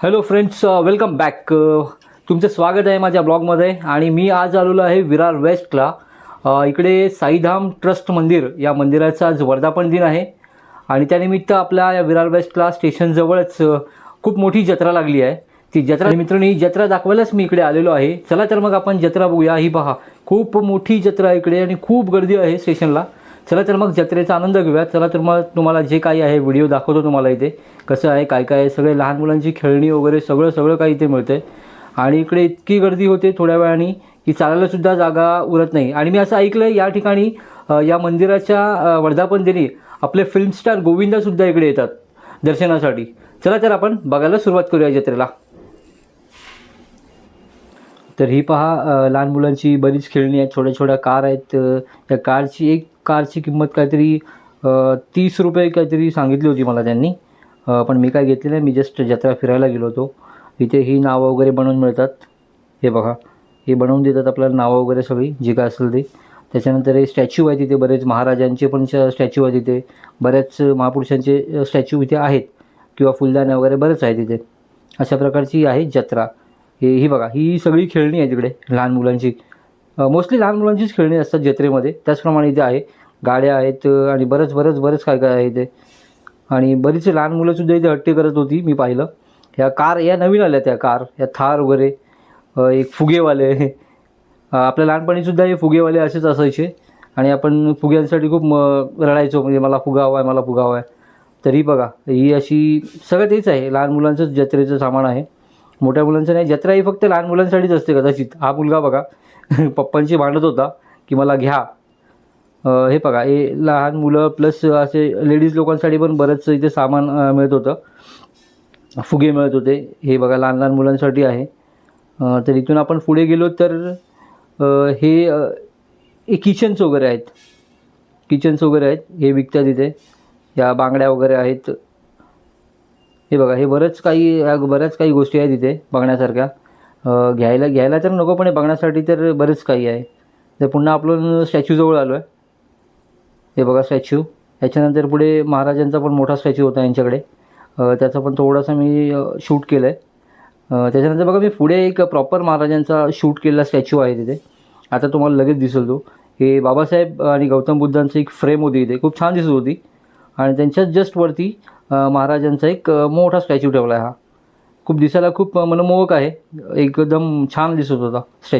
Hello friends, welcome back. तुमचं स्वागत आहे माझ्या ब्लॉगमध्ये. आणि मी आज आलेलो आहे विरार वेस्टला. इकडे साईधाम ट्रस्ट मंदिर या मंदिराचा आज वर्धापन दिन आहे आणि त्यानिमित्त आपल्या या विरार वेस्टला स्टेशनजवळच खूप मोठी जत्रा लागली आहे. ती जत्रा मित्रांनी जत्रा दाखवायलाच मी इकडे आलेलो आहे. चला तर मग आपण जत्रा बघूया. ही पहा, खूप मोठी जत्रा आहे इकडे आणि खूप गर्दी आहे स्टेशनला. चला तर मग जत्रेचा आनंद घेऊया. चला तर मग तुम्हाला जे काही आहे व्हिडिओ दाखवतो तुम्हाला इथे कसं आहे, काय काय आहे. सगळे लहान मुलांची खेळणी वगैरे सगळं काही इथे मिळते. आणि इकडे इतकी गर्दी होते थोड्या वेळाने की चालायलासुद्धा जागा उरत नाही. आणि मी असं ऐकलं या ठिकाणी या मंदिराच्या वर्धापन दिनी आपले फिल्म स्टार गोविंदासुद्धा इकडे येतात दर्शनासाठी. चला तर आपण बघायला सुरुवात करूया जत्रेला. तर ही पहा, लहान मुलांची बरीच खेळणी आहेत, छोट्या छोट्या कार आहेत. त्या कारची किंमत काहीतरी 30 रुपये काहीतरी सांगितली होती मला त्यांनी. पण मी काय घेतली नाही, मी जस्ट जत्रा फिरायला गेलो होतो. इथे ही नावं वगैरे बनवून मिळतात. हे बघा, हे बनवून देतात आपल्याला नावं वगैरे सगळी जी काय असेल ते. त्याच्यानंतर हे स्टॅच्यू आहे तिथे, बरेच महाराजांचे पण स्टॅच्यू आहे तिथे, बऱ्याच महापुरुषांचे स्टॅच्यू इथे आहेत किंवा फुलदाणे वगैरे बरेच आहे तिथे. अशा प्रकारची आहे जत्रा. ही बघा, ही सगळी खेळणी आहे तिकडे लहान मुलांची. मोस्टली लहान मुलांचीच खेळणी असतात जत्रेमध्ये. त्याचप्रमाणे इथे आहे, गाड्या आहेत आणि बरंच काय काय आहे इथे. आणि बरीच लहान मुलंसुद्धा इथे हट्टी करत होती, मी पाहिलं. ह्या कार या नवीन आल्या, त्या कार या थार वगैरे. एक फुगेवाले आपल्या लहानपणीसुद्धा हे फुगेवाले असेच असायचे आणि आपण फुग्यांसाठी खूप रडायचो, म्हणजे मला फुगा हवा आहे, मला फुगा हवा आहे. तरी बघा, ही अशी सगळं तेच आहे, लहान मुलांचंच जत्रेचं सामान आहे, मोठ्या मुलांचं नाही. जत्रा ही फक्त लहान मुलांसाठीच असते कदाचित. हा मुलगा बघा पप्पांशी भांडत होता की मला घ्या. हे बघा, हे लहान मुलं प्लस असे लेडीज लोकांसाठी पण बरंच इथे सामान मिळत होतं, फुगे मिळत होते. हे बघा, लहान लहान मुलांसाठी आहे. तर इथून आपण पुढे गेलो तर हे किचन्स वगैरे आहेत, हे विकतात इथे. या बांगड्या वगैरे आहेत. हे बघा, हे बऱ्याच काही गोष्टी आहेत इथे बघण्यासारख्या. घ्यायला तर नको, पण बघण्यासाठी तर बरेच काही आहे. तर पुन्हा आपण स्टॅच्यूजवळ आलो आहे. हे बघा स्टॅच्यू. याच्यानंतर पुढे महाराजांचा पण मोठा स्टॅच्यू होता यांच्याकडे, त्याचा पण थोडासा मी शूट केलं आहे. त्याच्यानंतर बघा, मी पुढे एक प्रॉपर महाराजांचा शूट केलेला स्टॅच्यू आहे तिथे. आता तुम्हाला लगेच दिसेल तो. हे बाबासाहेब आणि गौतम बुद्धांची एक फ्रेम होती इथे, खूप छान दिसत होती. आणि त्यांच्याच जस्ट वरती महाराजांचा एक मोठा स्टॅच्यू ठेवला आहे. हा खूप दिसायला खूप मनमोहक आहे, एकदम छान दिसत होता स्टॅच्यू.